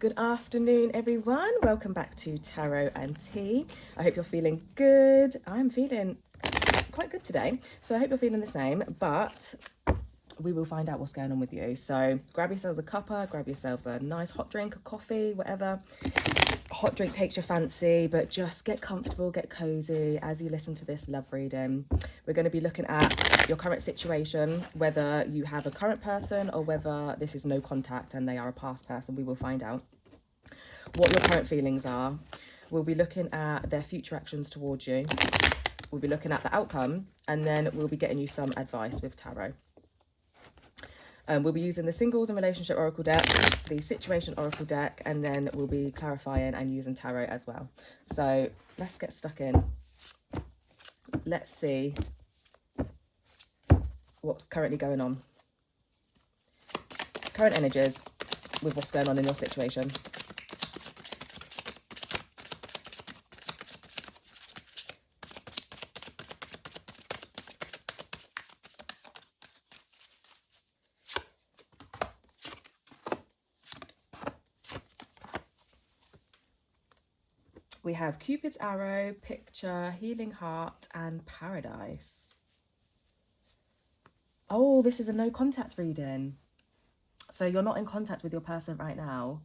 Good afternoon, everyone. Welcome back to Tarot and Tea. I hope you're feeling good. I'm feeling quite good today, so I hope you're feeling the same, but we will find out what's going on with you. So grab yourselves a cuppa, grab yourselves a nice hot drink, a coffee, whatever hot drink takes your fancy, but just get comfortable, get cozy as you listen to this love reading. We're going to be looking at your current situation, whether you have a current person or whether this is no contact and they are a past person. We will find out what your current feelings are. We'll be looking at their future actions towards you. We'll be looking at the outcome, and then we'll be getting you some advice with tarot. We'll be using the Singles and Relationship Oracle deck, the Situation Oracle deck, and then we'll be clarifying and using tarot as well. So let's get stuck in. Let's see what's currently going on. Current energies with what's going on in your situation. We have Cupid's Arrow, Picture, Healing Heart, and Paradise. Oh, this is a no contact reading. So you're not in contact with your person right now.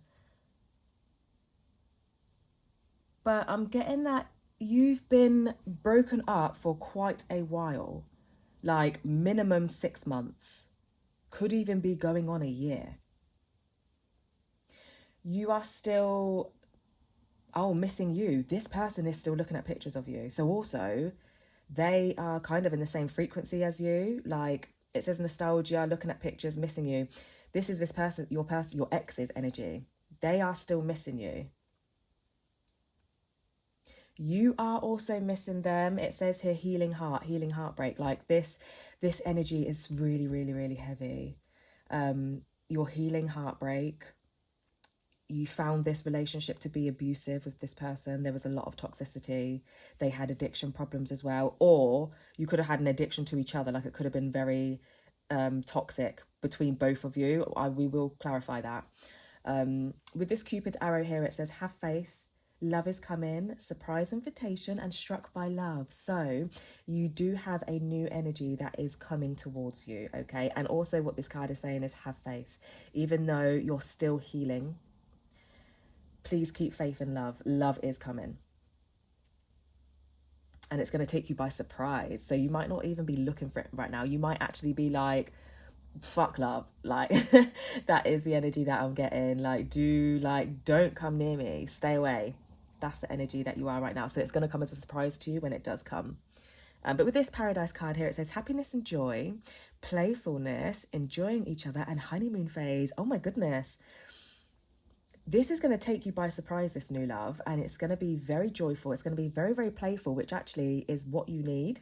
But I'm getting that you've been broken up for quite a while. Like minimum 6 months. Could even be going on a year. You are still... missing you. This person is still looking at pictures of you. So also, they are kind of in the same frequency as you. Like, it says nostalgia, looking at pictures, missing you. This is this person, your ex's energy. They are still missing you. You are also missing them. It says here, healing heart, healing heartbreak. Like this energy is really, really, really heavy. You're healing heartbreak. You found this relationship to be abusive with this person. There was a lot of toxicity. They had addiction problems as well. Or you could have had an addiction to each other. Like it could have been very toxic between both of you. We will clarify that. With this Cupid's arrow here, it says, have faith. Love is coming, surprise invitation, and struck by love. So you do have a new energy that is coming towards you, okay? And also what this card is saying is have faith. Even though you're still healing, please keep faith in love. Love is coming. And it's going to take you by surprise. So you might not even be looking for it right now. You might actually be like, fuck love. Like, that is the energy that I'm getting. Like, don't come near me. Stay away. That's the energy that you are right now. So it's going to come as a surprise to you when it does come. But with this Paradise card here, it says happiness and joy, playfulness, enjoying each other, and honeymoon phase. Oh my goodness. This is going to take you by surprise, this new love, and it's going to be very joyful. It's going to be very, very playful, which actually is what you need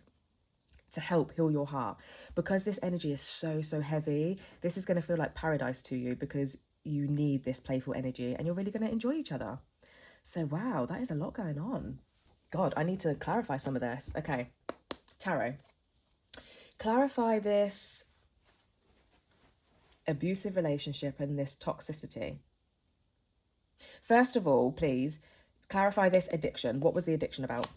to help heal your heart. Because this energy is so, so heavy, this is going to feel like paradise to you because you need this playful energy and you're really going to enjoy each other. So, wow, that is a lot going on. God, I need to clarify some of this. Okay, tarot. Clarify this abusive relationship and this toxicity. First of all, please clarify this addiction. What was the addiction about?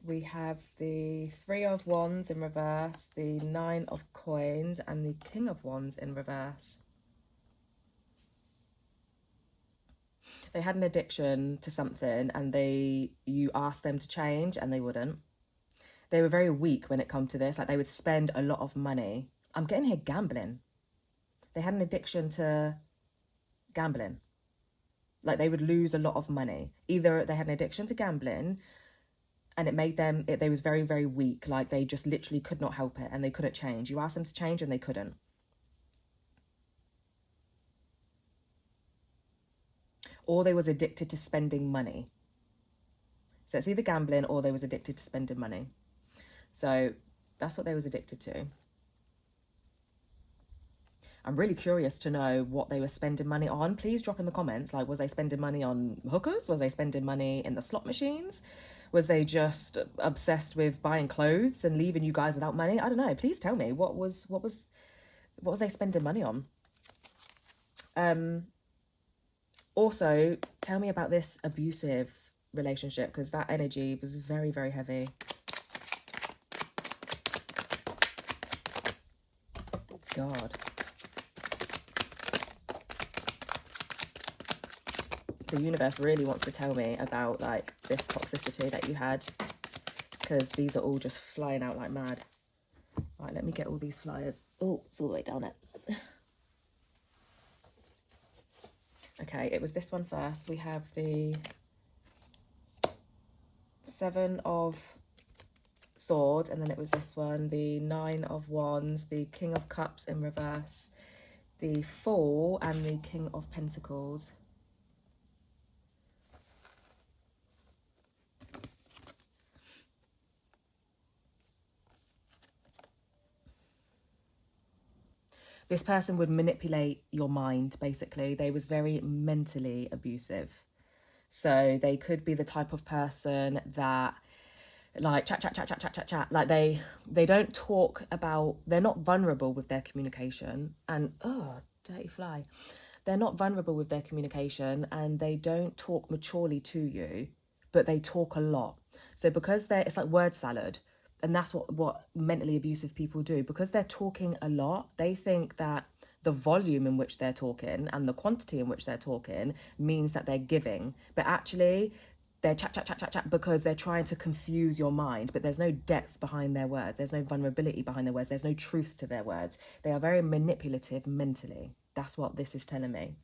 We have the Three of Wands in reverse, the Nine of Coins, and the King of Wands in reverse. They had an addiction to something and you asked them to change and they wouldn't. They were very weak when it comes to this. Like they would spend a lot of money. I'm getting here gambling. They had an addiction to gambling. Like they would lose a lot of money. Either they had an addiction to gambling and it made them, they was very, very weak. Like they just literally could not help it and they couldn't change. You asked them to change and they couldn't. Or they was addicted to spending money. So it's either gambling or they was addicted to spending money. So that's what they was addicted to. I'm really curious to know what they were spending money on. Please drop in the comments, like, was they spending money on hookers? Was they spending money in the slot machines? Was they just obsessed with buying clothes and leaving you guys without money? I don't know. Please tell me what was they spending money on? Also, tell me about this abusive relationship, because that energy was very, very heavy. God. The universe really wants to tell me about like this toxicity that you had, because these are all just flying out like mad. Right, let me get all these flyers. Oh, it's all the way down it. Okay, it was this one first. We have the 7 of Swords, and then it was this one, the 9 of Wands, the King of Cups in reverse, the Fool, and the King of Pentacles. This person would manipulate your mind, basically. They was very mentally abusive. So they could be the type of person that like chat. Like they don't talk about, they're not vulnerable with their communication. And, oh, dirty fly. They're not vulnerable with their communication, and they don't talk maturely to you, but they talk a lot. So because it's like word salad. And that's what mentally abusive people do. Because they're talking a lot, they think that the volume in which they're talking and the quantity in which they're talking means that they're giving. But actually, they're chat because they're trying to confuse your mind. But there's no depth behind their words. There's no vulnerability behind their words. There's no truth to their words. They are very manipulative mentally. That's what this is telling me.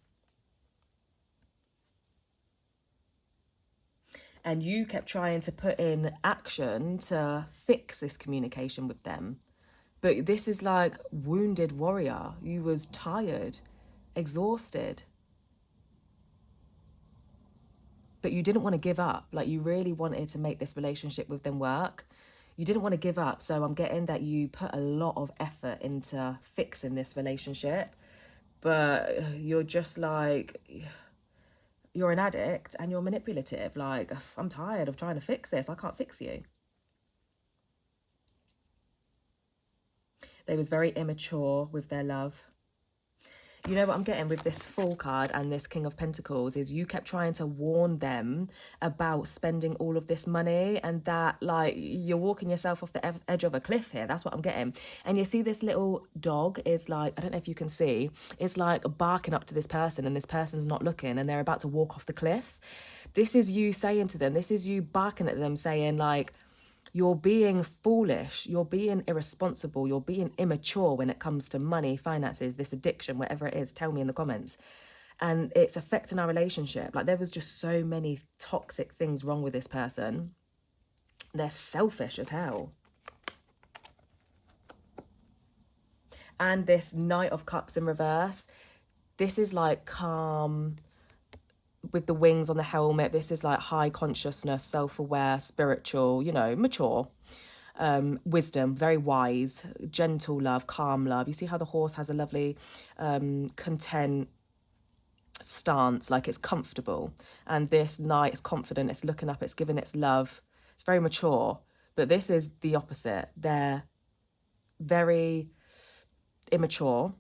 And you kept trying to put in action to fix this communication with them. But this is like wounded warrior. You was tired, exhausted. But you didn't want to give up. Like, you really wanted to make this relationship with them work. You didn't want to give up. So I'm getting that you put a lot of effort into fixing this relationship. But you're just like, you're an addict and you're manipulative. Like, I'm tired of trying to fix this. I can't fix you. They was very immature with their love. You know what I'm getting with this Fool card and this King of Pentacles is you kept trying to warn them about spending all of this money, and that like you're walking yourself off the edge of a cliff here. That's what I'm getting. And you see this little dog is like, I don't know if you can see, it's like barking up to this person, and this person's not looking, and they're about to walk off the cliff. This is you saying to them, this is you barking at them saying like, you're being foolish, you're being irresponsible, you're being immature when it comes to money, finances, this addiction, whatever it is. Tell me in the comments. And it's affecting our relationship. Like, there was just so many toxic things wrong with this person. They're selfish as hell. And this Knight of Cups in reverse, this is like calm, with the wings on the helmet. This is like high consciousness, self-aware, spiritual, you know, mature, wisdom, very wise, gentle love, calm love. You see how the horse has a lovely content stance, like it's comfortable. And this Knight is confident, it's looking up, it's giving its love. It's very mature. But this is the opposite. They're very immature.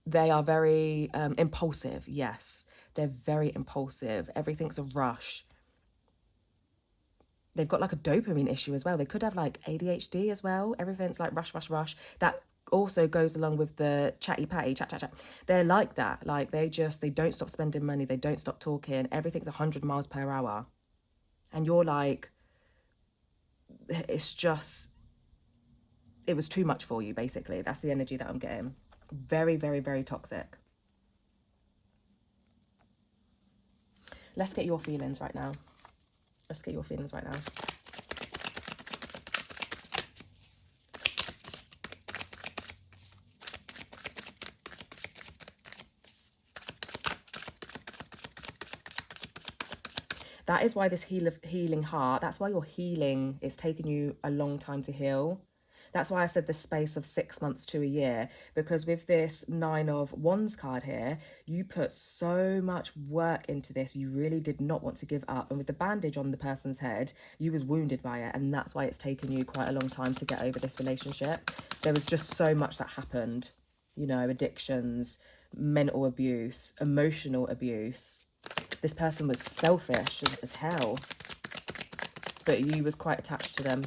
They are very impulsive, yes. They're very impulsive. Everything's a rush. They've got like a dopamine issue as well. They could have like ADHD as well. Everything's like rush, rush, rush. That also goes along with the chatty patty, chat. They're like that. Like they don't stop spending money. They don't stop talking. Everything's 100 miles per hour. And you're like, it's just, it was too much for you, basically. That's the energy that I'm getting. Very, very, very toxic. Let's get your feelings right now. Let's get your feelings right now. That is why this healing heart, that's why your healing is taking you a long time to heal. That's why I said the space of 6 months to a year, because with this 9 of Wands card here, you put so much work into this. You really did not want to give up. And with the bandage on the person's head, you was wounded by it. And that's why it's taken you quite a long time to get over this relationship. There was just so much that happened, you know, addictions, mental abuse, emotional abuse. This person was selfish as hell, but you was quite attached to them.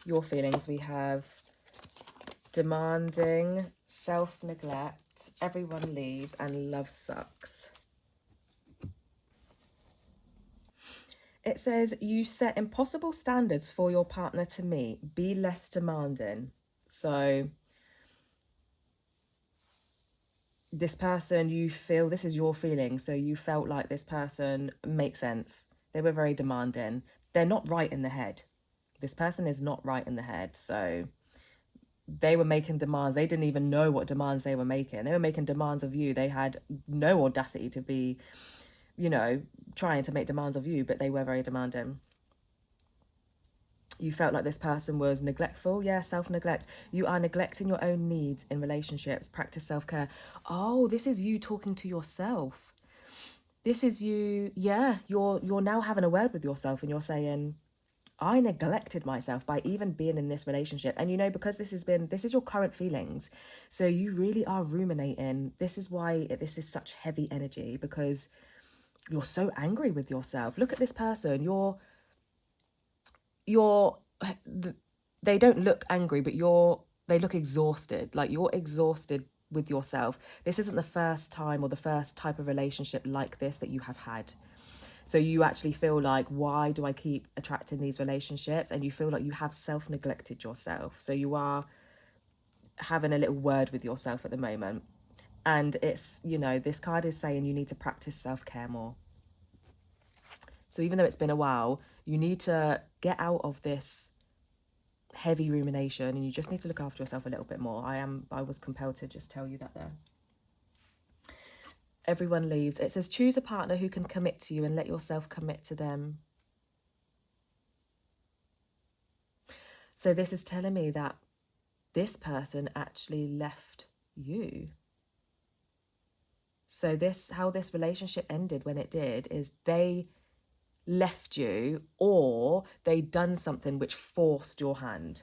Your feelings, we have demanding, self-neglect, everyone leaves, and love sucks. It says, you set impossible standards for your partner to meet. Be less demanding. So this person, you feel, this is your feeling. So you felt like this person makes sense. They were very demanding. They're not right in the head. This person is not right in the head. So they were making demands. They didn't even know what demands they were making. They were making demands of you. They had no audacity to be, you know, trying to make demands of you, but they were very demanding. You felt like this person was neglectful. Yeah, self-neglect. You are neglecting your own needs in relationships. Practice self-care. Oh, this is you talking to yourself. This is you, yeah, you're now having a word with yourself, and you're saying, I neglected myself by even being in this relationship. And, you know, because this is your current feelings. So you really are ruminating. This is why this is such heavy energy, because you're so angry with yourself. Look at this person. They don't look angry, but they look exhausted. Like, you're exhausted with yourself. This isn't the first time or the first type of relationship like this that you have had. So you actually feel like, why do I keep attracting these relationships? And you feel like you have self-neglected yourself. So you are having a little word with yourself at the moment. And it's, you know, this card is saying you need to practice self-care more. So even though it's been a while, you need to get out of this heavy rumination, and you just need to look after yourself a little bit more. I was compelled to just tell you that there. Everyone leaves. It says, choose a partner who can commit to you and let yourself commit to them. So this is telling me that this person actually left you. So how this relationship ended when it did is they left you, or they done something which forced your hand.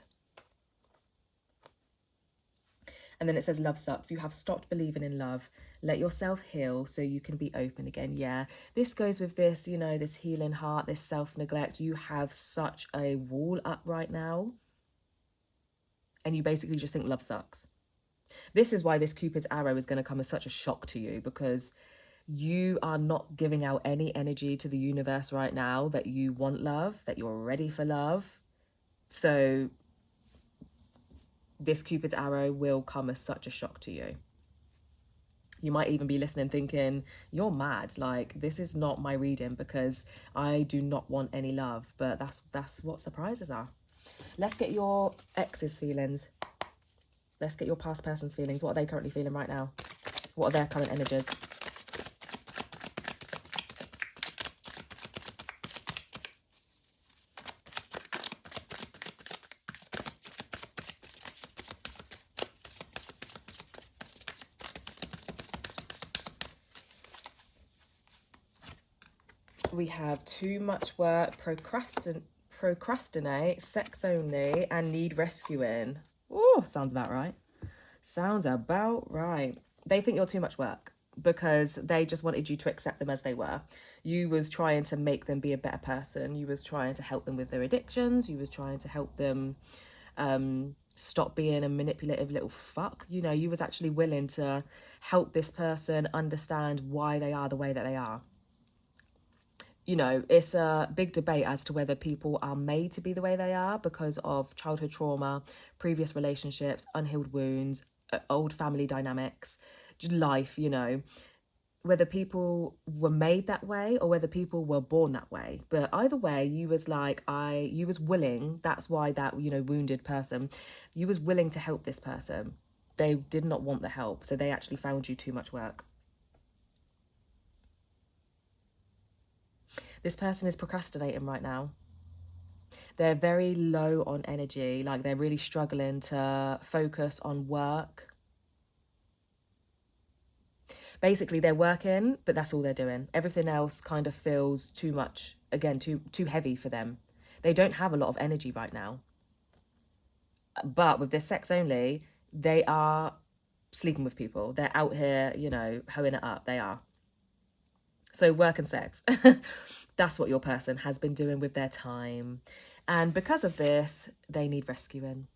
And then it says, love sucks. You have stopped believing in love. Let yourself heal so you can be open again. Yeah, this goes with this, you know, this healing heart, this self-neglect. You have such a wall up right now. And you basically just think love sucks. This is why this Cupid's arrow is going to come as such a shock to you, because you are not giving out any energy to the universe right now that you want love, that you're ready for love. So this Cupid's arrow will come as such a shock to you. You might even be listening thinking, you're mad. Like, this is not my reading, because I do not want any love. But that's what surprises are. Let's get your ex's feelings. Let's get your past person's feelings. What are they currently feeling right now? What are their current energies? We have too much work, procrastinate, sex only, and need rescuing. Oh, sounds about right. Sounds about right. They think you're too much work because they just wanted you to accept them as they were. You was trying to make them be a better person. You was trying to help them with their addictions. You was trying to help them stop being a manipulative little fuck. You know, you was actually willing to help this person understand why they are the way that they are. You know, it's a big debate as to whether people are made to be the way they are because of childhood trauma, previous relationships, unhealed wounds, old family dynamics, life, you know, whether people were made that way or whether people were born that way. But either way, you was like, you was willing, that's why that, you know, wounded person, you was willing to help this person. They did not want the help, so they actually found you too much work. This person is procrastinating right now. They're very low on energy, like they're really struggling to focus on work. Basically, they're working, but that's all they're doing. Everything else kind of feels too much, again, too heavy for them. They don't have a lot of energy right now. But with this sex only, they are sleeping with people. They're out here, you know, hoeing it up. They are. So work and sex. That's what your person has been doing with their time. And because of this, they need rescuing.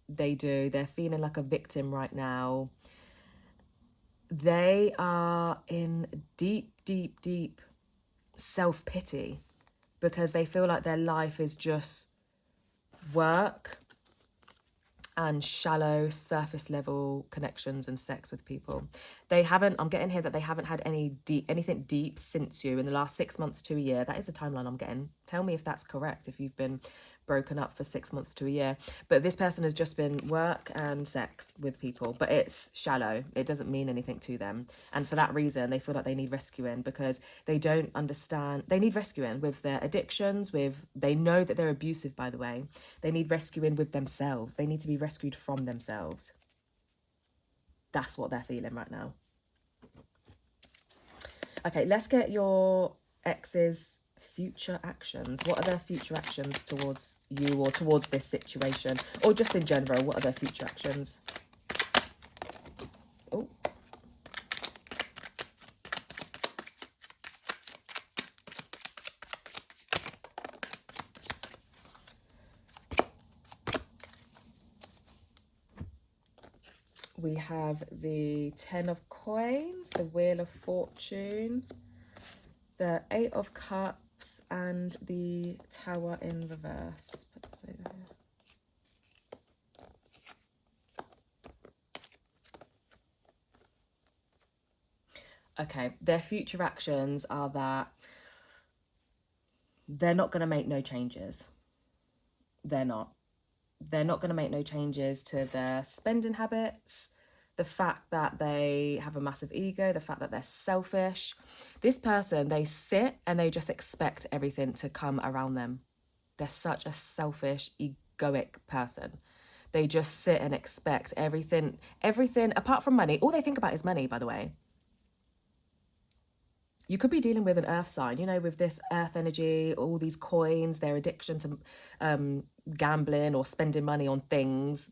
They do. They're feeling like a victim right now. They are in deep, deep, deep self-pity because they feel like their life is just work and shallow surface level connections and sex with people. They haven't, I'm getting here that they haven't had anything deep since you in the last 6 months to a year. That is the timeline I'm getting. Tell me if that's correct, if you've been broken up for 6 months to a year. But this person has just been work and sex with people, but it's shallow. It doesn't mean anything to them. And for that reason, they feel like they need rescuing because they don't understand. They need rescuing with their addictions, they know that they're abusive, by the way. They need rescuing with themselves. They need to be rescued from themselves. That's what they're feeling right now. Okay, let's get your ex's future actions. What are their future actions towards you or towards this situation, or just in general? What are their future actions? Oh, we have the 10 of coins, the Wheel of Fortune, the 8 of Cups, and the Tower in reverse. Put this over here. Okay, their future actions are that they're not going to make no changes. They're not going to make no changes to their spending habits, the fact that they have a massive ego, the fact that they're selfish. This person, they sit and they just expect everything to come around them. They're such a selfish, egoic person. They just sit and expect everything apart from money. All they think about is money, by the way. You could be dealing with an earth sign, you know, with this earth energy, all these coins, their addiction to gambling or spending money on things.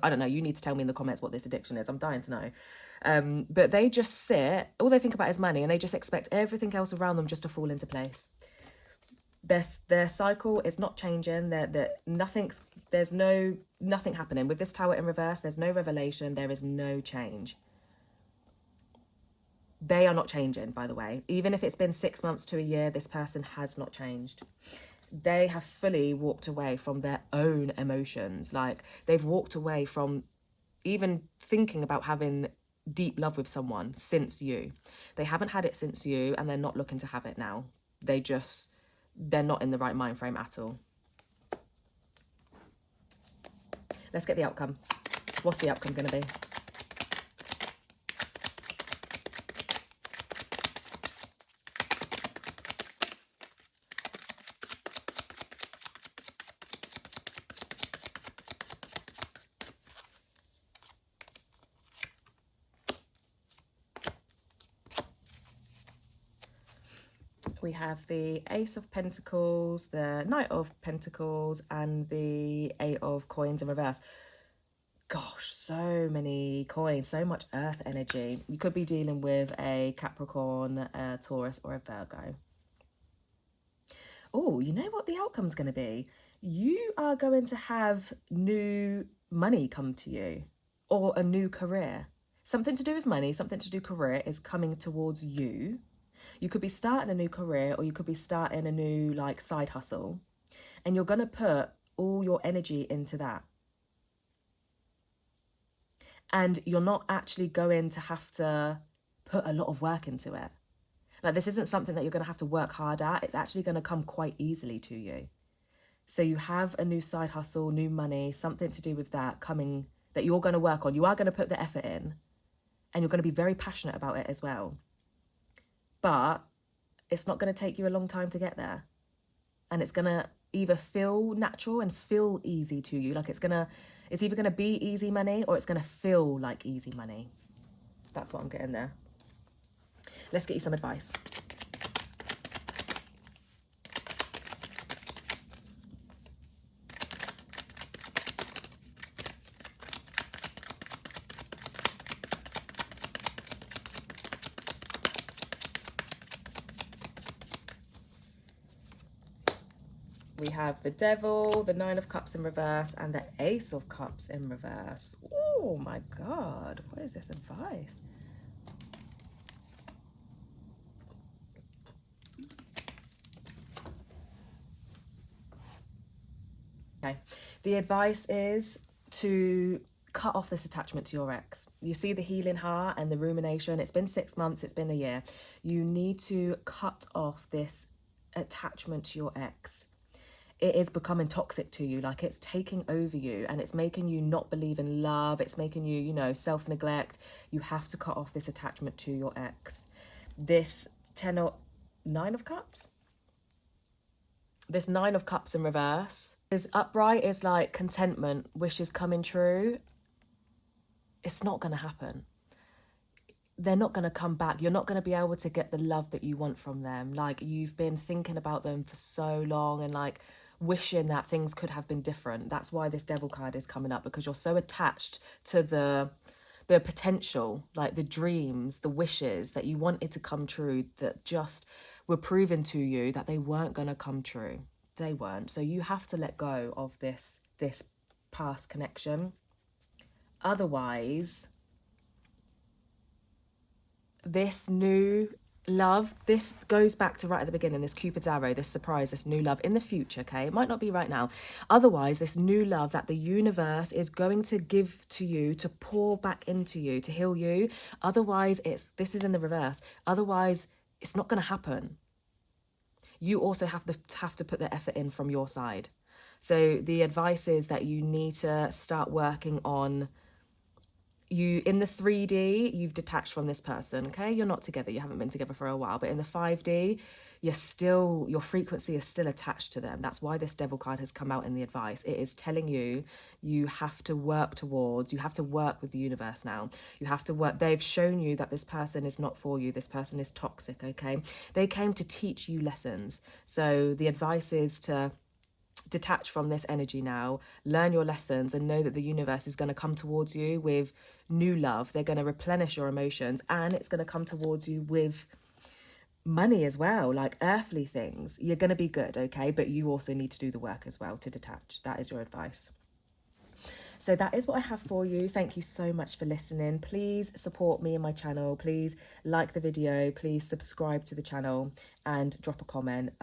I don't know. You need to tell me in the comments what this addiction is. I'm dying to know. But they just sit, all they think about is money, and they just expect everything else around them just to fall into place. Their cycle is not changing. There's nothing happening. With this Tower in reverse, there's no revelation. There is no change. They are not changing, by the way. Even if it's been 6 months to a year, this person has not changed. They have fully walked away from their own emotions. Like, they've walked away from even thinking about having deep love with someone since you. They haven't had it since you, and they're not looking to have it now. They're not in the right mind frame at all. Let's get the outcome. What's the outcome going to be? We have the Ace of Pentacles, the Knight of Pentacles, and the 8 of Coins in reverse. Gosh, so many coins, so much earth energy. You could be dealing with a Capricorn, a Taurus, or a Virgo. Oh, you know what the outcome's going to be? You are going to have new money come to you, or a new career. Something to do with money, something to do with career is coming towards you. You could be starting a new career, or you could be starting a new side hustle, and you're going to put all your energy into that. And you're not actually going to have to put a lot of work into it. Like, this isn't something that you're going to have to work hard at. It's actually going to come quite easily to you. So you have a new side hustle, new money, something to do with that coming that you're going to work on. You are going to put the effort in, and you're going to be very passionate about it as well. But it's not going to take you a long time to get there. And it's going to either feel natural and feel easy to you. Like it's either going to be easy money, or it's going to feel like easy money. That's what I'm getting there. Let's get you some advice. We have the Devil, the Nine of Cups in reverse, and the Ace of Cups in reverse. Oh my God, what is this advice? Okay, the advice is to cut off this attachment to your ex. You see the healing heart and the rumination. It's been 6 months, it's been a year. You need to cut off this attachment to your ex. It is becoming toxic to you, like it's taking over you, and it's making you not believe in love. It's making you, you know, self-neglect. You have to cut off this attachment to your ex. This Nine of Cups? This Nine of Cups in reverse. This upright is like contentment, wishes coming true. It's not going to happen. They're not going to come back. You're not going to be able to get the love that you want from them. Like, you've been thinking about them for so long and like wishing that things could have been different. That's why this Devil card is coming up, because you're so attached to the potential, like the dreams, the wishes that you wanted to come true, that just were proven to you that they weren't going to come true. They weren't. So you have to let go of this past connection. Otherwise, this new love, this goes back to right at the beginning, this Cupid's arrow, this surprise, this new love in the future, okay? It might not be right now. Otherwise, this new love that the universe is going to give to you, to pour back into you, to heal you. Otherwise, this is in the reverse. Otherwise, it's not going to happen. You also have to put the effort in from your side. So the advice is that you need to start working on you. In the 3D, you've detached from this person, okay? You're not together, you haven't been together for a while, but in the 5D, your frequency is still attached to them. That's why this Devil card has come out in the advice. It is telling you, you have to work with the universe now. You have to work. They've shown you that this person is not for you. This person is toxic, okay? They came to teach you lessons. So the advice is to detach from this energy now, learn your lessons, and know that the universe is going to come towards you with new love. They're going to replenish your emotions, and it's going to come towards you with money as well, like earthly things. You're going to be good, okay? But you also need to do the work as well to detach. That is your advice. So that is what I have for you. Thank you so much for listening. Please support me and my channel. Please like the video. Please subscribe to the channel and drop a comment.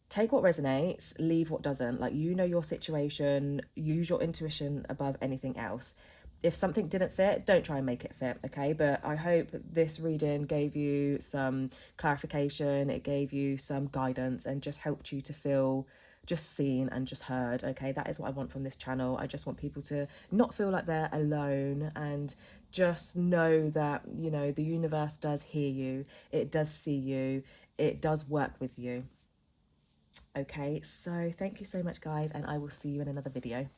Take what resonates, leave what doesn't. Like, you know your situation, use your intuition above anything else. If something didn't fit, don't try and make it fit, okay? But I hope this reading gave you some clarification, it gave you some guidance, and just helped you to feel just seen and just heard, okay? That is what I want from this channel. I just want people to not feel like they're alone, and just know that, you know, the universe does hear you, it does see you, it does work with you. Okay, so thank you so much, guys, and I will see you in another video.